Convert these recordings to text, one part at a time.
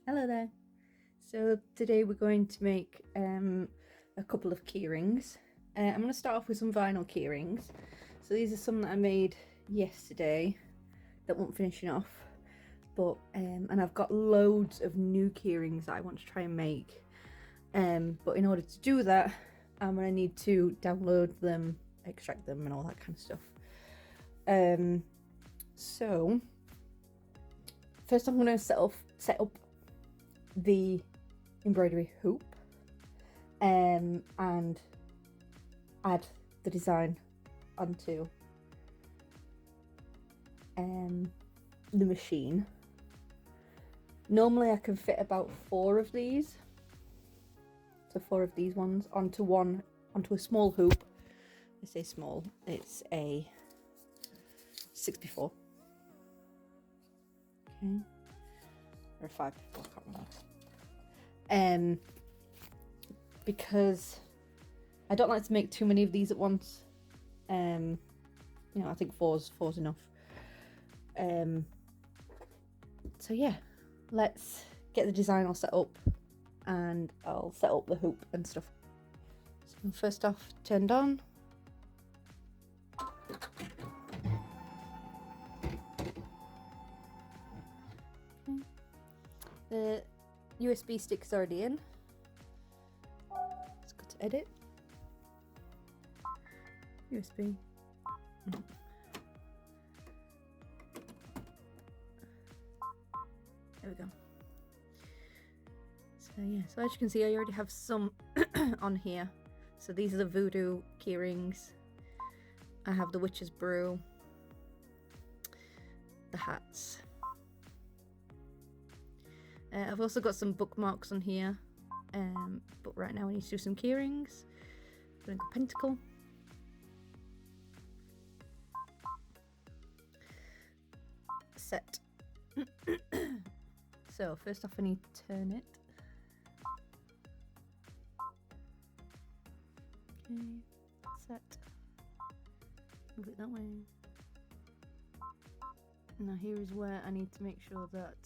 Hello there. So today we're going to make a couple of keyrings. I'm going to start off with some vinyl keyrings. So these are some that I made yesterday that won't finishing off, but and I've got loads of new keyrings that I want to try and make. But in order to do that, I'm going to need to download them, extract them, and all that kind of stuff. So first I'm going to set up the embroidery hoop and add the design onto the machine. Normally I can fit about 4 of these, so 4 of these ones onto a small hoop. I say small, it's a 6x4. Okay. Or a 5x4, I can't remember. Because I don't like to make too many of these at once. You know, I think four's enough. So yeah, let's get the design all set up, and I'll set up the hoop and stuff. So first off, turned on. The USB stick is already in. Let's go to edit. USB. There we go. So yeah, so as you can see, I already have some on here. So these are the voodoo keyrings. I have the witch's brew, the hats. I've also got some bookmarks on here, but right now I need to do some keyrings. Put in the pentacle. Set. So first off I need to turn it. Okay, set. Move it that way. Now here is where I need to make sure that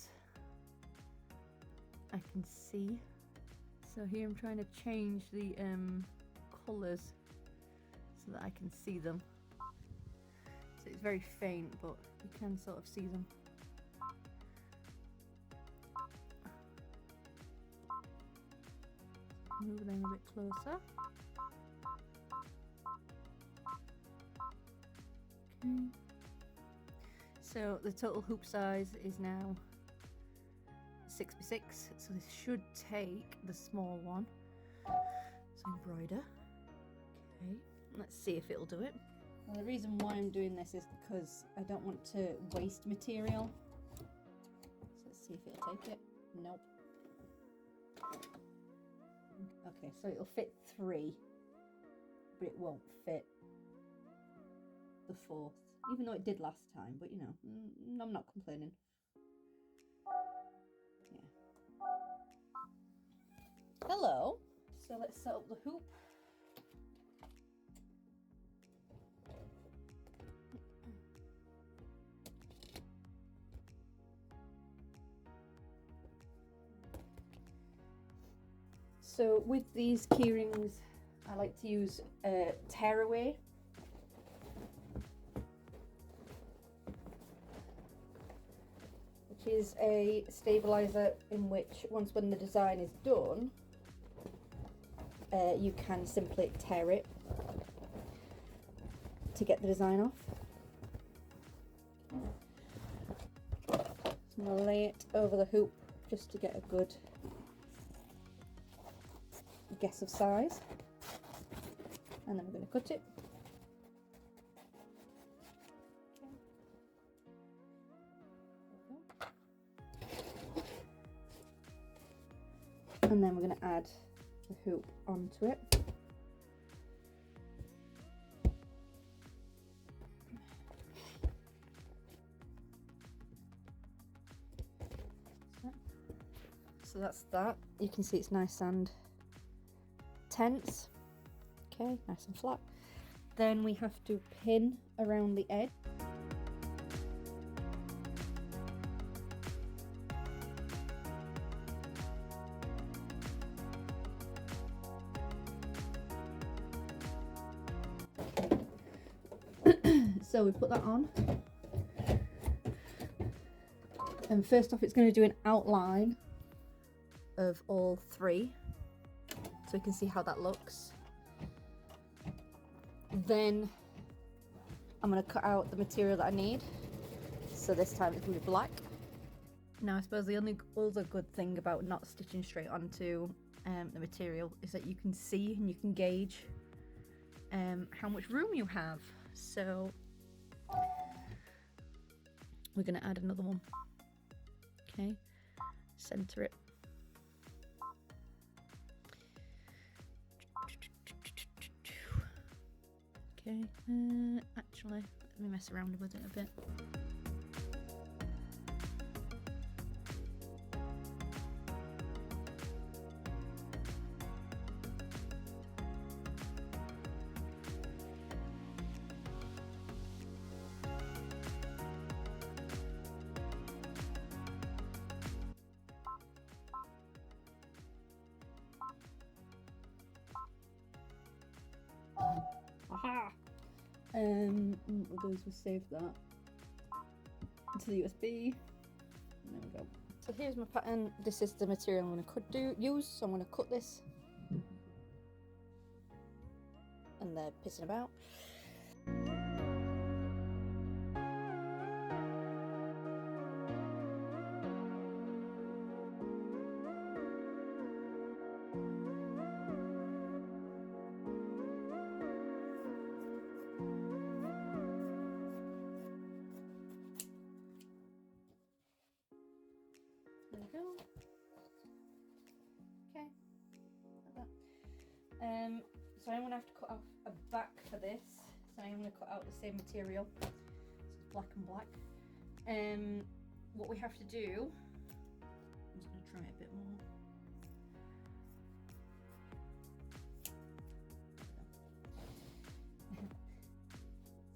I can see. So here I'm trying to change the colours so that I can see them. So it's very faint, but you can sort of see them. Move them a bit closer. Okay. So the total hoop size is now 6x6, so this should take the small one. So embroider. Okay, let's see if it'll do it. Well, the reason why I'm doing this is because I don't want to waste material. So let's see if it'll take it. Nope. Okay, so it'll fit 3, but it won't fit the 4th, even though it did last time, but you know, I'm not complaining. Yeah. Hello. So let's set up the hoop. So with these keyrings, I like to use tearaway. Which is a stabilizer in which, when the design is done, you can simply tear it to get the design off. So I'm going to lay it over the hoop just to get a good guess of size, and then we're going to cut it. And then we're going to add the hoop onto it. So that's that. You can see it's nice and tense. Okay, nice and flat. Then we have to pin around the edge. So we put that on. And first off, it's going to do an outline of all three, so we can see how that looks. Then I'm going to cut out the material that I need. So this time it's going to be black. Now I suppose the only other good thing about not stitching straight onto the material is that you can see and you can gauge how much room you have. So we're going to add another one. Okay, center it. Okay, actually, let me mess around with it a bit. Aha! What we'll do is we'll save that to the USB. There we go. So here's my pattern. This is the material I'm going to use. So I'm going to cut this. And they're pissing about. There we go. Okay, like that. So I'm going to have to cut off a back for this. So I'm going to cut out the same material. So it's black and black. What we have to do, I'm just going to try it a bit more.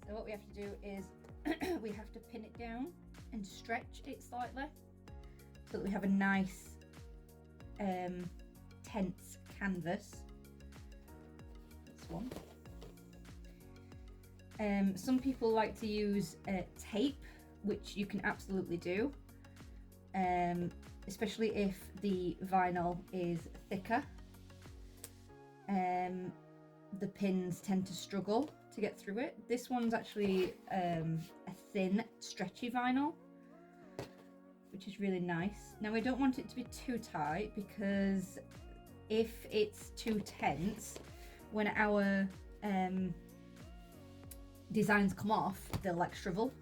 So what we have to do is we have to pin it down and stretch it slightly so that we have a nice tense canvas. That's one. Some people like to use tape, which you can absolutely do, especially if the vinyl is thicker. The pins tend to struggle to get through it. This one's actually a thin, stretchy vinyl, which is really nice. Now we don't want it to be too tight, because if it's too tense, when our designs come off, they'll like shrivel,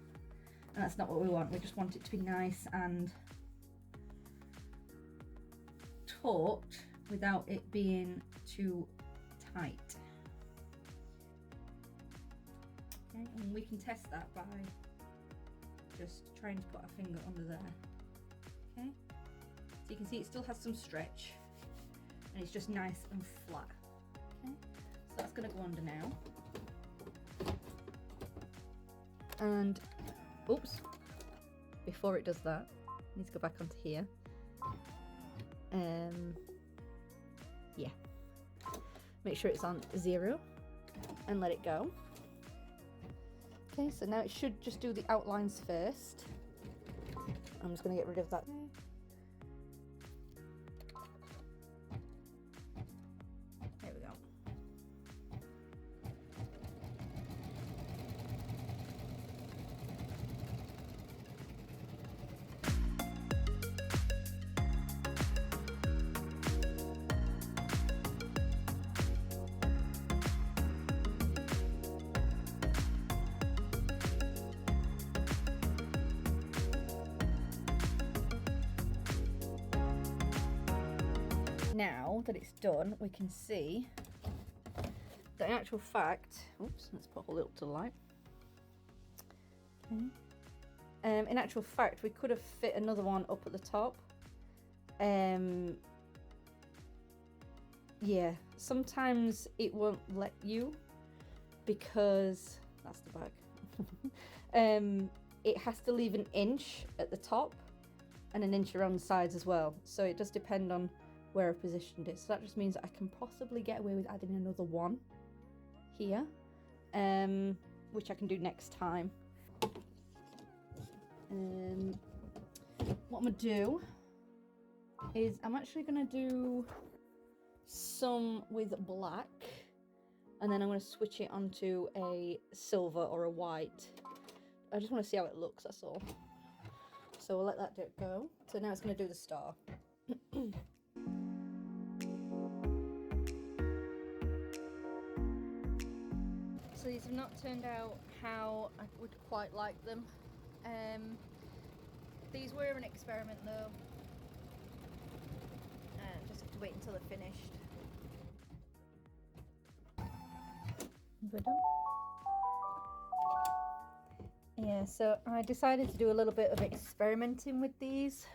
and that's not what we want. We just want it to be nice and taut without it being too tight. Okay, and we can test that by just trying to put our finger under there. Okay, so you can see it still has some stretch and it's just nice and flat. Okay, so that's going to go under now. And oops, before it does that, I need to go back onto here. Yeah, make sure it's on 0 and let it go. Okay, so now it should just do the outlines first. I'm just going to get rid of that. There we go. Now that it's done, we can see that in actual fact, oops, let's put it up to the light. Okay. In actual fact, we could have fit another one up at the top. Yeah, sometimes it won't let you because that's the back. It has to leave an inch at the top and an inch around the sides as well. So it does depend on where I positioned it. So that just means that I can possibly get away with adding another one here. which I can do next time. What I'm gonna do is I'm actually gonna do some with black, and then I'm gonna switch it onto a silver or a white. I just want to see how it looks, that's all. So we'll let that go. So now it's gonna do the star. So these have not turned out how I would quite like them. These were an experiment though. Just have to wait until they're finished. We're done. Yeah, so I decided to do a little bit of experimenting with these.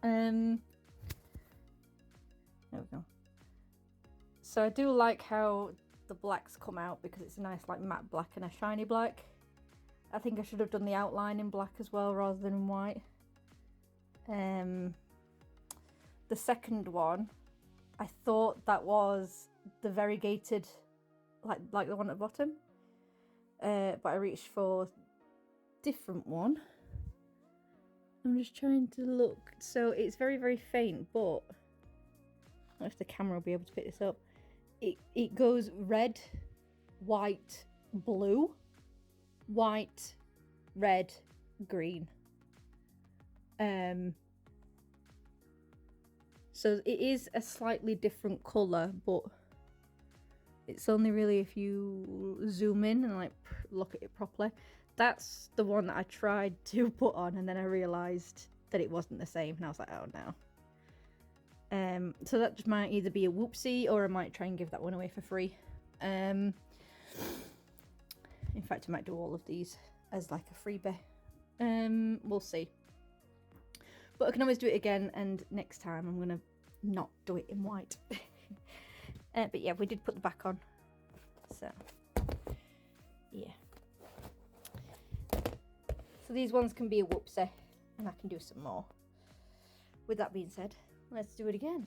There we go. So I do like how the blacks come out because it's a nice like matte black and a shiny black. I think I should have done the outline in black as well rather than in white. The second one, I thought that was the variegated, like the one at the bottom, but I reached for different one. I'm just trying to look. So it's very, very faint, but I don't know if the camera will be able to pick this up. It goes red, white, blue, white, red, green. So it is a slightly different colour, but it's only really if you zoom in and like look at it properly. That's the one that I tried to put on, and then I realised that it wasn't the same, and I was like, oh no. So that just might either be a whoopsie, or I might try and give that one away for free. In fact, I might do all of these as like a freebie. We'll see. But I can always do it again, and next time I'm gonna not do it in white. But yeah, we did put the back on, so yeah. So these ones can be a whoopsie, and I can do some more. With that being said, let's do it again.